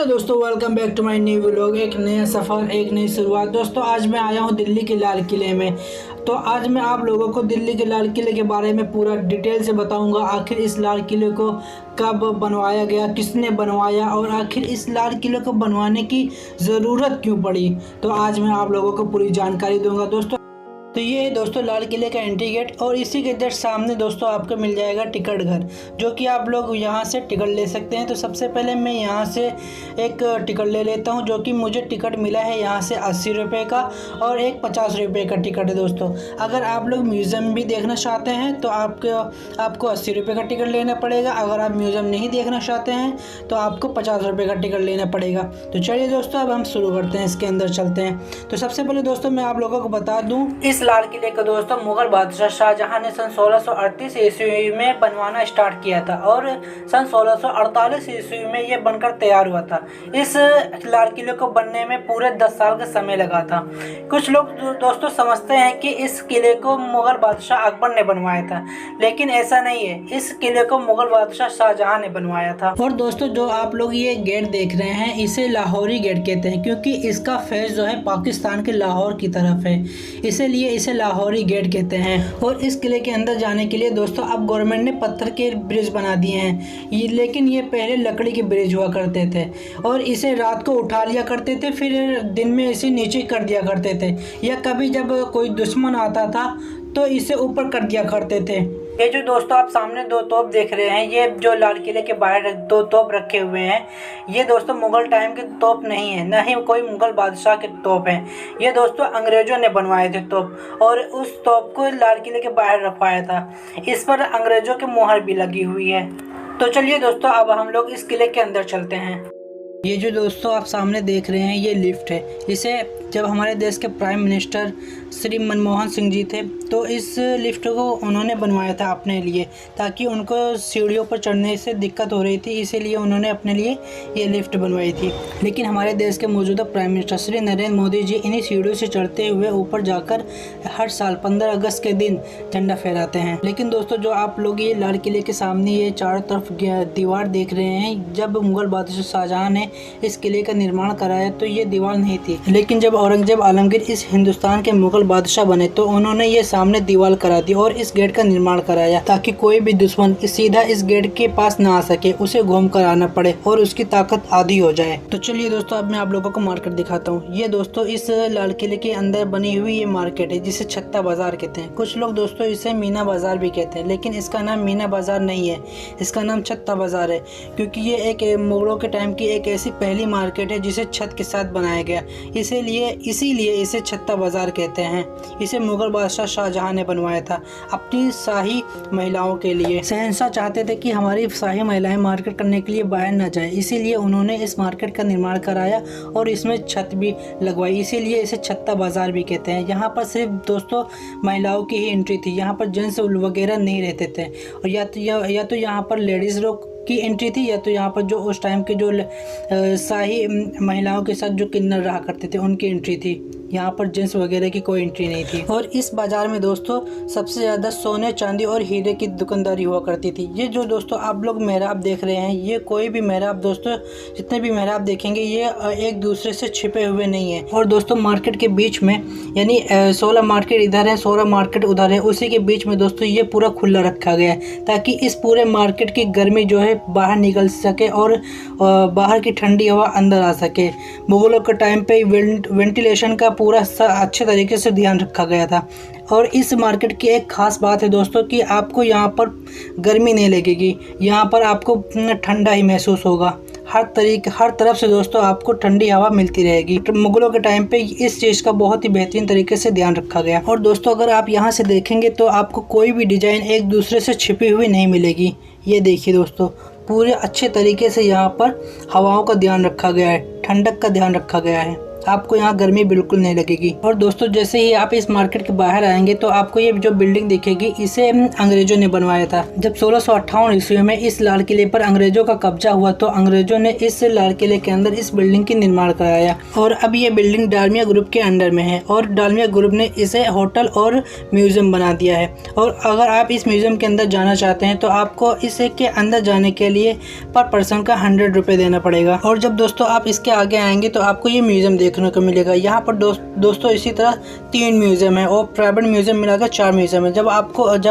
दोस्तों, welcome back to my new vlog. एक नया सफ़र, एक नई शुरुआत। दोस्तों, आज मैं आया हूं दिल्ली के लाल किले में। तो आज मैं आप लोगों को दिल्ली के लाल किले के बारे में पूरा डिटेल से बताऊंगा। आखिर इस लाल किले को कब बनवाया गया, किसने बनवाया और आखिर इस लाल किले को बनवाने की ज़रूरत क्यों पड़ी। तो आज मैं आप लोगों को पूरी जानकारी दूंगा दोस्तों। तो ये है दोस्तों लाल किले का एंट्री गेट और इसी के जस्ट सामने दोस्तों आपको मिल जाएगा टिकट घर, जो कि आप लोग यहाँ से टिकट ले सकते हैं। तो सबसे पहले मैं यहाँ से एक टिकट ले लेता हूँ, जो कि मुझे टिकट मिला है यहाँ से 80 रुपये का और एक 50 रुपये का टिकट है दोस्तों। अगर आप लोग म्यूज़ियम भी देखना चाहते हैं तो आपको 80 रुपये का टिकट लेना पड़ेगा। अगर आप म्यूज़ियम नहीं देखना चाहते हैं तो आपको 50 रुपये का टिकट लेना पड़ेगा। तो चलिए दोस्तों, अब हम शुरू करते हैं, इसके अंदर चलते हैं। तो सबसे पहले दोस्तों मैं आप लोगों को बता दूँ, इस लाल किले को दोस्तों मुगल बादशाह शाहजहां ने सन 1638 ईस्वी में बनवाना स्टार्ट किया था और सन 1648 ईस्वी में ये बनकर तैयार हुआ था। इस लाल किले को बनने में पूरे 10 साल का समय लगा था। कुछ लोग दोस्तों समझते हैं कि इस किले को मुगल बादशाह अकबर ने बनवाया था, लेकिन ऐसा नहीं है। इस किले को मुगल बादशाह शाहजहां ने बनवाया था। और दोस्तों जो आप लोग ये गेट देख रहे हैं, इसे लाहौरी गेट कहते हैं, क्योंकि इसका फेस जो है पाकिस्तान के लाहौर की तरफ है, इसीलिए इसे लाहौरी गेट कहते हैं। और इस किले के अंदर जाने के लिए दोस्तों अब गवर्नमेंट ने पत्थर के ब्रिज बना दिए हैं, लेकिन ये पहले लकड़ी के ब्रिज हुआ करते थे और इसे रात को उठा लिया करते थे, फिर दिन में इसे नीचे कर दिया करते थे, या कभी जब कोई दुश्मन आता था तो इसे ऊपर कर दिया करते थे। ये जो दोस्तों आप सामने दो तोप देख रहे हैं, ये जो लाल किले के बाहर दो तोप रखे हुए हैं, ये दोस्तों मुगल टाइम के तोप नहीं है, न ही कोई मुगल बादशाह के तोप हैं। ये दोस्तों अंग्रेजों ने बनवाए थे तोप, और उस तोप को लाल किले के बाहर रखवाया था। इस पर अंग्रेजों की मुहर भी लगी हुई है। तो चलिए दोस्तों, अब हम लोग इस किले के अंदर चलते हैं। ये जो दोस्तों आप सामने देख रहे हैं, ये लिफ्ट है। इसे जब हमारे देश के प्राइम मिनिस्टर श्री मनमोहन सिंह जी थे, तो इस लिफ्ट को उन्होंने बनवाया था अपने लिए, ताकि उनको सीढ़ियों पर चढ़ने से दिक्कत हो रही थी, इसीलिए उन्होंने अपने लिए ये लिफ्ट बनवाई थी। लेकिन हमारे देश के मौजूदा प्राइम मिनिस्टर श्री नरेंद्र मोदी जी इन्हीं सीढ़ियों से चढ़ते हुए ऊपर जाकर हर साल 15 अगस्त के दिन झंडा फहराते हैं। लेकिन दोस्तों जो आप लोग ये लाल किले के सामने ये चारों तरफ दीवार देख रहे हैं, जब मुगल बादशाह शाहजहां ने इस किले का निर्माण कराया तो ये दीवार नहीं थी, लेकिन जब औरंगजेब आलमगीर इस हिंदुस्तान के मुगल बादशाह बने तो उन्होंने ये सामने दीवार करा दी और इस गेट का निर्माण कराया, ताकि कोई भी दुश्मन सीधा इस गेट के पास ना आ सके, उसे घूम कर आना पड़े और उसकी ताकत आधी हो जाए। तो चलिए दोस्तों, अब मैं आप लोगों को मार्केट दिखाता हूँ। ये दोस्तों इस लाल किले के अंदर बनी हुई ये मार्केट है, जिसे छत्ता बाजार कहते हैं। कुछ लोग दोस्तों इसे मीना बाजार भी कहते हैं, लेकिन इसका नाम मीना बाजार नहीं है, इसका नाम छत्ता बाजार है, क्योंकि ये एक मुगलों के टाइम की एक ऐसी पहली मार्केट है जिसे छत के साथ बनाया गया, इसीलिए इसे छत्ता बाजार कहते हैं। इसे मुगल बादशाह शाहजहां ने बनवाया था अपनी शाही महिलाओं के लिए। शहंशाह चाहते थे कि हमारी शाही महिलाएं मार्केट करने के लिए बाहर न जाए, इसीलिए उन्होंने इस मार्केट का निर्माण कराया और इसमें छत भी लगवाई, इसीलिए इसे छत्ता बाजार भी कहते हैं। यहाँ पर सिर्फ दोस्तों महिलाओं की ही एंट्री थी, यहाँ पर जेंट्स वगैरह नहीं रहते थे, और या तो यहाँ पर लेडीज़ लोग की एंट्री थी, या तो यहाँ पर जो उस टाइम के जो शाही महिलाओं के साथ जो किन्नर रहा करते थे उनकी एंट्री थी। यहाँ पर जेंट्स वगैरह की कोई एंट्री नहीं थी। और इस बाज़ार में दोस्तों सबसे ज़्यादा सोने, चांदी और हीरे की दुकानदारी हुआ करती थी। ये जो दोस्तों आप लोग मेहराब देख रहे हैं, ये कोई भी मेहराब दोस्तों, जितने भी मेहराब देखेंगे ये एक दूसरे से छिपे हुए नहीं है। और दोस्तों मार्केट के बीच में, यानी 16 मार्केट इधर है, 16 मार्केट उधर है, उसी के बीच में दोस्तों ये पूरा खुला रखा गया है, ताकि इस पूरे मार्केट की गर्मी जो है बाहर निकल सके और बाहर की ठंडी हवा अंदर आ सके। मुगलों के टाइम पे वेंटिलेशन का पूरा अच्छे तरीके से ध्यान रखा गया था। और इस मार्केट की एक ख़ास बात है दोस्तों कि आपको यहाँ पर गर्मी नहीं लगेगी, यहाँ पर आपको ठंडा ही महसूस होगा। हर तरफ से दोस्तों आपको ठंडी हवा मिलती रहेगी। मुगलों के टाइम पे इस चीज़ का बहुत ही बेहतरीन तरीके से ध्यान रखा गया। और दोस्तों अगर आप यहाँ से देखेंगे तो आपको कोई भी डिज़ाइन एक दूसरे से छिपी हुई नहीं मिलेगी। ये देखिए दोस्तों, पूरे अच्छे तरीके से यहाँ पर हवाओं का ध्यान रखा गया है, ठंडक का ध्यान रखा गया है। आपको यहाँ गर्मी बिल्कुल नहीं लगेगी। और दोस्तों जैसे ही आप इस मार्केट के बाहर आएंगे तो आपको ये जो बिल्डिंग दिखेगी इसे अंग्रेजों ने बनवाया था। जब 1658 ईस्वी में इस लाल किले पर अंग्रेजों का कब्जा हुआ तो अंग्रेजों ने इस लाल किले के अंदर इस बिल्डिंग की निर्माण कराया और अब ये बिल्डिंग डालमिया ग्रुप के अंडर में है और डालमिया ग्रुप ने इसे होटल और म्यूजियम बना दिया है। और अगर आप इस म्यूजियम के अंदर जाना चाहते हैं तो आपको इसे के अंदर जाने के लिए पर पर्सन का 100 रुपये देना पड़ेगा। और जब दोस्तों आप इसके आगे आएंगे तो आपको ये म्यूजियम देखने को मिलेगा। यहाँ पर दोस्तों इसी तरह 3 म्यूजियम है और प्राइवेट म्यूजियम मिलाकर 4 म्यूजियम है। जब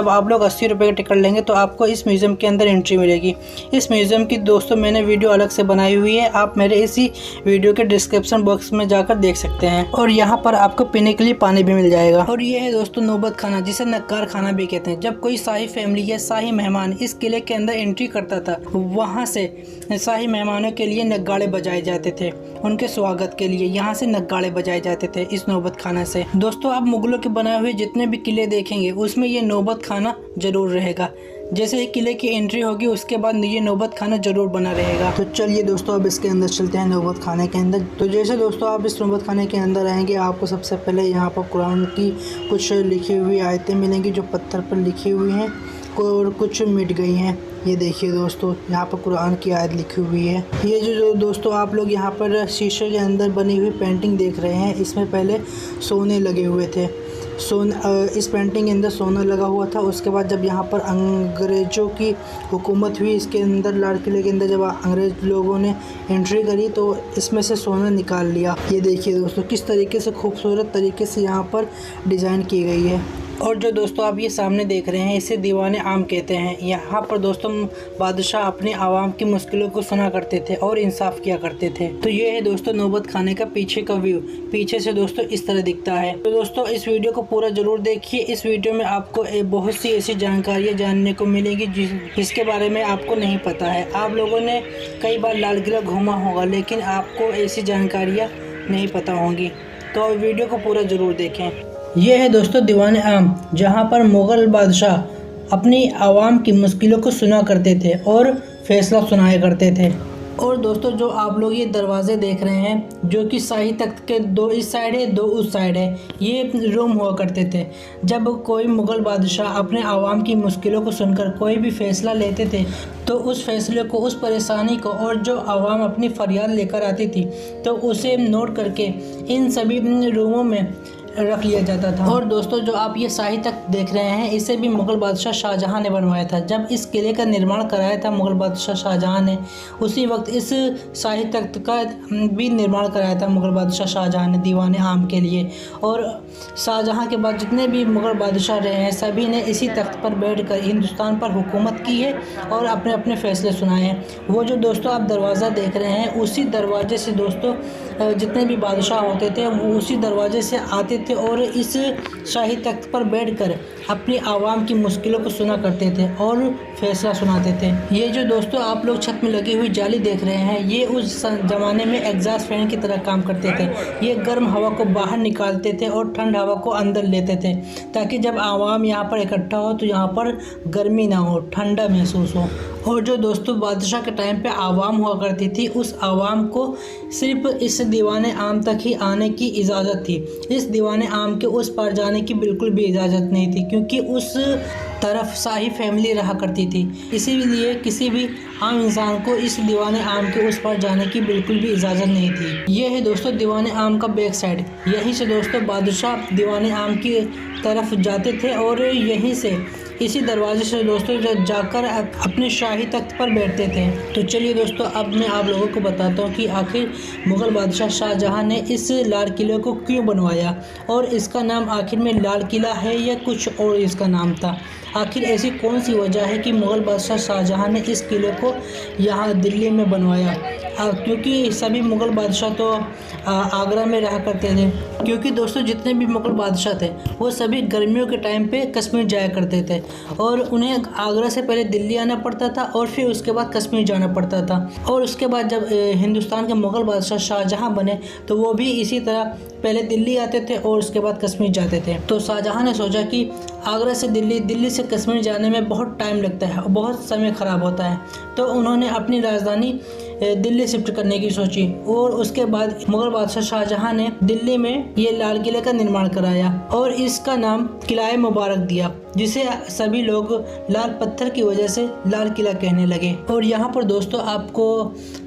आप लोग 80 रुपये का टिकट लेंगे तो आपको इस म्यूजियम के अंदर एंट्री मिलेगी। इस म्यूजियम की दोस्तों मैंने वीडियो अलग से बनाई हुई है, आप मेरे इसी वीडियो के डिस्क्रिप्शन बॉक्स में जाकर देख सकते हैं। और यहाँ पर आपको पीने के लिए पानी भी मिल जाएगा। और ये है दोस्तों नौबत खाना, जिसे नक्कार खाना भी कहते हैं। जब कोई शाही फैमिली या शाही मेहमान इस किले के अंदर एंट्री करता था, वहाँ से शाही मेहमानों के लिए नगाड़े बजाए जाते थे। उनके स्वागत के लिए यहाँ से नगाड़े बजाए जाते थे इस नौबत खाना से। दोस्तों आप मुगलों के बनाए हुए जितने भी किले देखेंगे उसमें ये नौबत खाना जरूर रहेगा। जैसे ही किले की एंट्री होगी उसके बाद ये नौबत खाना जरूर बना रहेगा। तो चलिए दोस्तों अब इसके अंदर चलते हैं, नौबत खाने के अंदर। तो जैसे दोस्तों आप इस नौबत खाने के अंदर आएंगे आपको सबसे पहले यहाँ पर कुरान की कुछ लिखी हुई आयतें मिलेंगी जो पत्थर पर लिखी हुई हैं और कुछ मिट गई हैं। ये देखिए दोस्तों यहाँ पर कुरान की आयत लिखी हुई है। ये जो दोस्तों आप लोग यहाँ पर शीशे के अंदर बनी हुई पेंटिंग देख रहे हैं, इसमें पहले सोने लगे हुए थे। इस पेंटिंग के अंदर सोना लगा हुआ था। उसके बाद जब यहाँ पर अंग्रेज़ों की हुकूमत हुई इसके अंदर, लाल किले के अंदर जब अंग्रेज़ लोगों ने एंट्री करी तो इसमें से सोना निकाल लिया। ये देखिए दोस्तों किस तरीके से खूबसूरत तरीके से यहाँ पर डिज़ाइन की गई है। और जो दोस्तों आप ये सामने देख रहे हैं इसे दीवाने आम कहते हैं। यहाँ पर दोस्तों बादशाह अपने आवाम की मुश्किलों को सुना करते थे और इंसाफ किया करते थे। तो ये है दोस्तों नौबत खाने का पीछे का व्यू। पीछे से दोस्तों इस तरह दिखता है। तो दोस्तों इस वीडियो को पूरा जरूर देखिए। इस वीडियो में आपको बहुत सी ऐसी जानकारियाँ जानने को मिलेगी जिसके बारे में आपको नहीं पता है। आप लोगों ने कई बार लाल किला घूमा होगा लेकिन आपको ऐसी जानकारियाँ नहीं पता होंगी। तो वीडियो को पूरा जरूर देखें। ये है दोस्तों दीवाने आम, जहाँ पर मुग़ल बादशाह अपनी आवाम की मुश्किलों को सुना करते थे और फैसला सुनाया करते थे। और दोस्तों जो आप लोग ये दरवाजे देख रहे हैं जो कि शाही तख्त के 2 इस साइड है 2 उस साइड है, ये रूम हुआ करते थे। जब कोई मुग़ल बादशाह अपने आवाम की मुश्किलों को सुनकर कोई भी फैसला लेते थे तो उस फैसले को, उस परेशानी को और जो आवाम अपनी फरियाद लेकर आती थी तो उसे नोट करके इन सभी रूमों में रख लिया जाता था। और दोस्तों जो आप ये शाही तख्त देख रहे हैं इसे भी मुग़ल बादशाह शाहजहां ने बनवाया था। जब इस किले का निर्माण कराया था मुग़ल बादशाह शाहजहां ने, उसी वक्त इस शाही तख्त का भी निर्माण कराया था मुग़ल बादशाह शाहजहां ने दीवाने आम के लिए। और शाहजहां के बाद जितने भी मुग़ल बादशाह रहे हैं सभी ने इसी तख्त पर बैठकर हिंदुस्तान पर हुकूमत की है और अपने अपने फैसले सुनाए हैं। वो जो दोस्तों आप दरवाज़ा देख रहे हैं उसी दरवाजे से दोस्तों जितने भी बादशाह होते थे वो उसी दरवाजे से आते थे और इस शाही तख्त पर बैठकर अपनी आवाम की मुश्किलों को सुना करते थे और फैसला सुनाते थे। ये जो दोस्तों आप लोग छत में लगी हुई जाली देख रहे हैं ये उस ज़माने में एग्जॉस्ट फैन की तरह काम करते थे। ये गर्म हवा को बाहर निकालते थे और ठंड हवा को अंदर लेते थे ताकि जब आवाम यहाँ पर इकट्ठा हो तो यहाँ पर गर्मी ना हो, ठंडा महसूस हो। और जो दोस्तों बादशाह के टाइम पे आवाम हुआ करती थी उस आवाम को सिर्फ इस दीवाने आम तक ही आने की इजाज़त थी। इस दीवाने आम के उस पार जाने की बिल्कुल भी इजाज़त नहीं थी क्योंकि उस तरफ शाही फैमिली रहा करती थी। इसीलिए किसी भी आम इंसान को इस दीवाने आम के उस पार जाने की बिल्कुल भी इजाज़त नहीं थी। ये है दोस्तों दीवाने आम का बैक साइड। यहीं से दोस्तों बादशाह दीवाने आम की तरफ जाते थे और यहीं से इसी दरवाजे से दोस्तों जाकर अपने शाही तख्त पर बैठते थे। तो चलिए दोस्तों अब मैं आप लोगों को बताता हूँ कि आखिर मुग़ल बादशाह शाहजहां ने इस लाल किले को क्यों बनवाया और इसका नाम आखिर में लाल किला है या कुछ और इसका नाम था। आखिर ऐसी कौन सी वजह है कि मुग़ल बादशाह शाहजहां ने इस किले को यहाँ दिल्ली में बनवाया, क्योंकि सभी मुग़ल बादशाह तो आगरा में रहा करते थे। क्योंकि दोस्तों जितने भी मुग़ल बादशाह थे वो सभी गर्मियों के टाइम पे कश्मीर जाया करते थे और उन्हें आगरा से पहले दिल्ली आना पड़ता था और फिर उसके बाद कश्मीर जाना पड़ता था। और उसके बाद जब हिंदुस्तान के मुग़ल बादशाह शाहजहां बने तो वो भी इसी तरह पहले दिल्ली आते थे और उसके बाद कश्मीर जाते थे। तो शाहजहां ने सोचा कि आगरा से दिल्ली, दिल्ली से कश्मीर जाने में बहुत टाइम लगता है और बहुत समय ख़राब होता है। तो उन्होंने अपनी राजधानी दिल्ली शिफ्ट करने की सोची और उसके बाद मुगल बादशाह शाहजहां ने दिल्ली में ये लाल किले का निर्माण कराया और इसका नाम किला मुबारक दिया, जिसे सभी लोग लाल पत्थर की वजह से लाल किला कहने लगे। और यहाँ पर दोस्तों आपको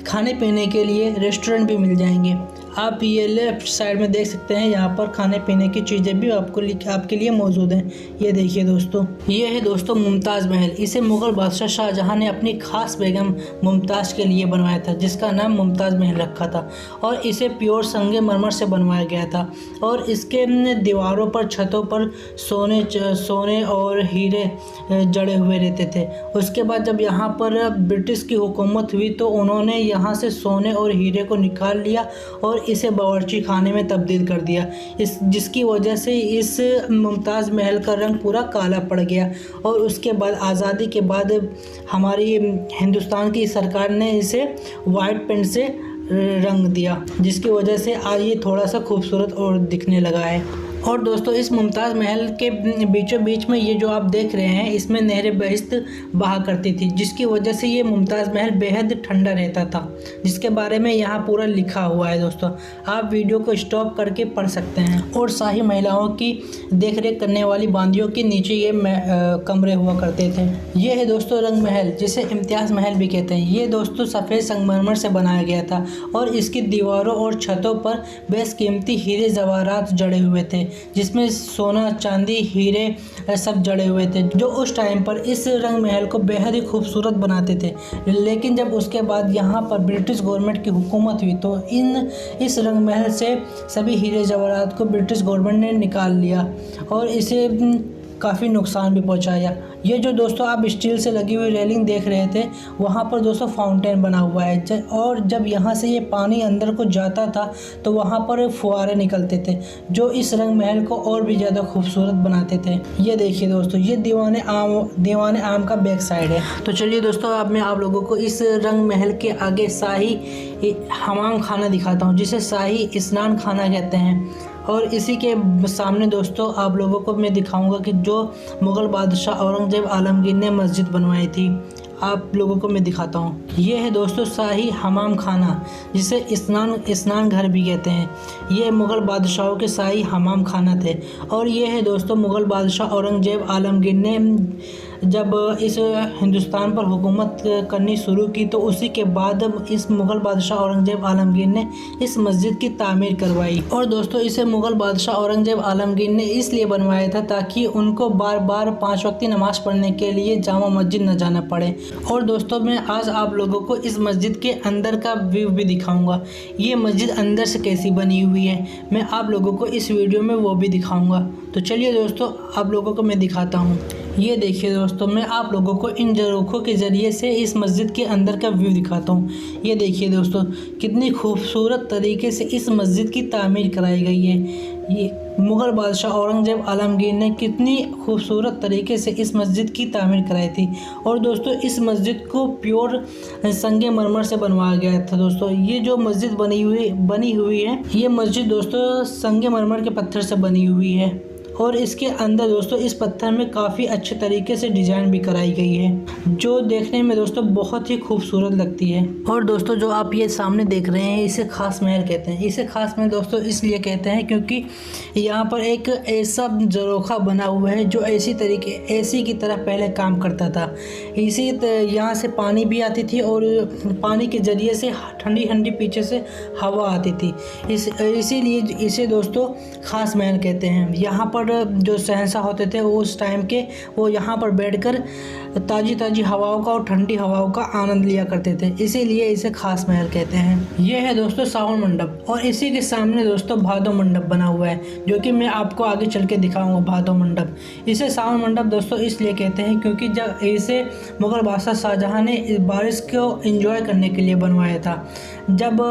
खाने पीने के लिए रेस्टोरेंट भी मिल जाएंगे। आप ये लेफ्ट साइड में देख सकते हैं, यहाँ पर खाने पीने की चीज़ें भी आपके लिए मौजूद हैं। ये देखिए दोस्तों, ये है दोस्तों मुमताज़ महल। इसे मुग़ल बादशाह शाहजहां ने अपनी खास बेगम मुमताज़ के लिए बनवाया था, जिसका नाम मुमताज़ महल रखा था। और इसे प्योर संगमरमर से बनवाया गया था और इसके दीवारों पर, छतों पर सोने और हीरे जड़े हुए रहते थे। उसके बाद जब यहाँ पर ब्रिटिश की हुकूमत हुई तो उन्होंने यहाँ से सोने और हीरे को निकाल लिया और इसे बावर्ची खाने में तब्दील कर दिया, जिसकी वजह से इस मुमताज़ महल का रंग पूरा काला पड़ गया। और उसके बाद आज़ादी के बाद हमारी हिंदुस्तान की सरकार ने इसे वाइट पेंट से रंग दिया, जिसकी वजह से आज ये थोड़ा सा खूबसूरत और दिखने लगा है। और दोस्तों इस मुमताज़ महल के बीचों बीच में ये जो आप देख रहे हैं, इसमें नहर बहिश्त बहा करती थी, जिसकी वजह से ये मुमताज़ महल बेहद ठंडा रहता था, जिसके बारे में यहाँ पूरा लिखा हुआ है। दोस्तों आप वीडियो को स्टॉप करके पढ़ सकते हैं। और शाही महिलाओं की देखरेख करने वाली बांदियों के नीचे ये कमरे हुआ करते थे। ये है दोस्तों रंग महल, जिसे इम्तियाज़ महल भी कहते हैं। ये दोस्तों सफ़ेद संगमरमर से बनाया गया था और इसकी दीवारों और छतों पर बेशकीमती हीरे जवाहरात जड़े हुए थे, जिसमें सोना, चांदी, हीरे सब जड़े हुए थे, जो उस टाइम पर इस रंग महल को बेहद ही खूबसूरत बनाते थे। लेकिन जब उसके बाद यहाँ पर ब्रिटिश गवर्नमेंट की हुकूमत हुई तो इस रंग महल से सभी हीरे जवाहरात को ब्रिटिश गवर्नमेंट ने निकाल लिया और इसे काफ़ी नुकसान भी पहुंचाया। ये जो दोस्तों आप स्टील से लगी हुई रेलिंग देख रहे थे, वहाँ पर दोस्तों फाउंटेन बना हुआ है और जब यहाँ से ये पानी अंदर को जाता था तो वहाँ पर फुहारे निकलते थे, जो इस रंग महल को और भी ज़्यादा खूबसूरत बनाते थे। ये देखिए दोस्तों, ये दीवान आम का बैक साइड है। तो चलिए दोस्तों, अब मैं आप लोगों को इस रंग महल के आगे शाही हमाम खाना दिखाता हूँ, जिसे शाही स्नान खाना कहते हैं। और इसी के सामने दोस्तों आप लोगों को मैं दिखाऊंगा कि जो मुग़ल बादशाह औरंगज़ेब आलमगीर ने मस्जिद बनवाई थी, आप लोगों को मैं दिखाता हूँ। ये है दोस्तों शाही हमाम खाना, जिसे स्नान घर भी कहते हैं। ये मुग़ल बादशाहों के शाही हमाम खाना थे। और ये है दोस्तों मुग़ल बादशाह औरंगज़ेब आलमगीर ने जब इस हिंदुस्तान पर हुकूमत करनी शुरू की तो उसी के बाद इस मुग़ल बादशाह औरंगज़ेब आलमगीर ने इस मस्जिद की तामीर करवाई। और दोस्तों इसे मुग़ल बादशाह औरंगज़ेब आलमगीर ने इसलिए बनवाया था ताकि उनको बार बार 5 वक्त नमाज़ पढ़ने के लिए जामा मस्जिद न जाना पड़े। और दोस्तों मैं आज आप लोगों को इस मस्जिद के अंदर का व्यू भी दिखाऊंगा। ये मस्जिद अंदर से कैसी बनी हुई है, मैं आप लोगों को इस वीडियो में वो भी दिखाऊंगा। तो चलिए दोस्तों आप लोगों को मैं दिखाता हूँ। ये देखिए दोस्तों, मैं आप लोगों को इन झरोखों के ज़रिए से इस मस्जिद के अंदर का व्यू दिखाता हूँ। ये देखिए दोस्तों, कितनी खूबसूरत तरीके से इस मस्जिद की तामीर कराई गई है। ये मुग़ल बादशाह औरंगज़ेब आलमगीर ने कितनी खूबसूरत तरीके से इस मस्जिद की तामीर कराई थी। और दोस्तों इस मस्जिद को प्योर संगमरमर से बनवाया गया था। दोस्तों ये जो मस्जिद बनी हुई है, ये मस्जिद दोस्तों संगमरमर के पत्थर से बनी हुई है। और इसके अंदर दोस्तों इस पत्थर में काफ़ी अच्छे तरीके से डिज़ाइन भी कराई गई है, जो देखने में दोस्तों बहुत ही खूबसूरत लगती है। और दोस्तों जो आप ये सामने देख रहे हैं, इसे खास महल कहते हैं। इसे खास महल दोस्तों इसलिए कहते हैं क्योंकि यहाँ पर एक ऐसा झरोखा बना हुआ है जो एसी की तरह पहले काम करता था। यहाँ से पानी भी आती थी और पानी के ज़रिए से ठंडी ठंडी पीछे से हवा आती थी। इसीलिए इसे दोस्तों खास महल कहते हैं। यहाँ पर जो शहंशाह होते थे उस टाइम के, वो यहाँ पर बैठकर ताज़ी हवाओं का और ठंडी हवाओं का आनंद लिया करते थे, इसीलिए इसे खास महल कहते हैं। ये है दोस्तों सावन मंडप और इसी के सामने दोस्तों भादो मंडप बना हुआ है, जो कि मैं आपको आगे चल के दिखाऊंगा। भादो मंडप, इसे सावन मंडप दोस्तों इसलिए कहते हैं क्योंकि जब इसे मुग़ल बादशाह शाहजहां ने इस बारिश को एंजॉय करने के लिए बनवाया था। जब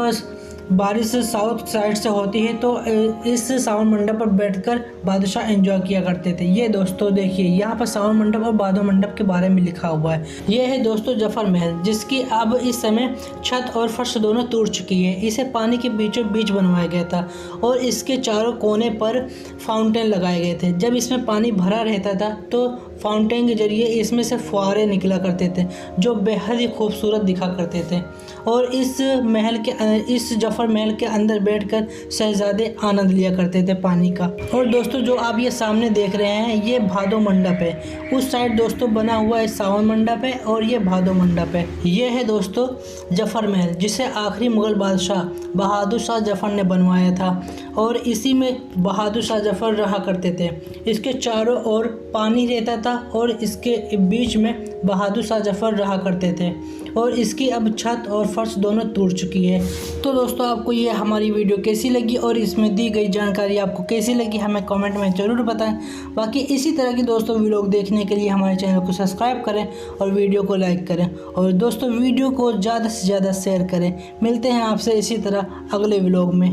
बारिश साउथ साइड से होती है तो इस सावन मंडप पर बैठकर बादशाह एंजॉय किया करते थे। ये दोस्तों देखिए यहाँ पर सावन मंडप और बादो मंडप के बारे में लिखा हुआ है। ये है दोस्तों जफर महल, जिसकी अब इस समय छत और फर्श दोनों टूट चुकी है। इसे पानी के बीचों बीच बनवाया गया था और इसके चारों कोने पर फाउंटेन लगाए गए थे। जब इसमें पानी भरा रहता था तो फाउंटेन के जरिए इसमें से फुहारे निकला करते थे जो बेहद ही खूबसूरत दिखा करते थे। और इस जफर महल के अंदर बैठकर शहजादे आनंद लिया करते थे पानी का। और दोस्तों जो आप ये सामने देख रहे हैं ये भादो मंडप है। उस साइड दोस्तों बना हुआ है सावन मंडप है और ये भादो मंडप है। ये है दोस्तों जफर महल, जिसे आखिरी मुगल बादशाह बहादुर शाह जफर ने बनवाया था और इसी में बहादुर शाह जफर रहा करते थे। इसके चारों ओर पानी रहता था और इसके बीच में बहादुर शाह जफर रहा करते थे और इसकी अब छत और फर्श दोनों टूट चुकी है। तो दोस्तों आपको ये हमारी वीडियो कैसी लगी और इसमें दी गई जानकारी आपको कैसी लगी हमें कमेंट में ज़रूर बताएं। बाकी इसी तरह की दोस्तों व्लॉग देखने के लिए हमारे चैनल को सब्सक्राइब करें और वीडियो को लाइक करें और दोस्तों वीडियो को ज़्यादा से ज़्यादा शेयर करें। मिलते हैं आपसे इसी तरह अगले व्लॉग में।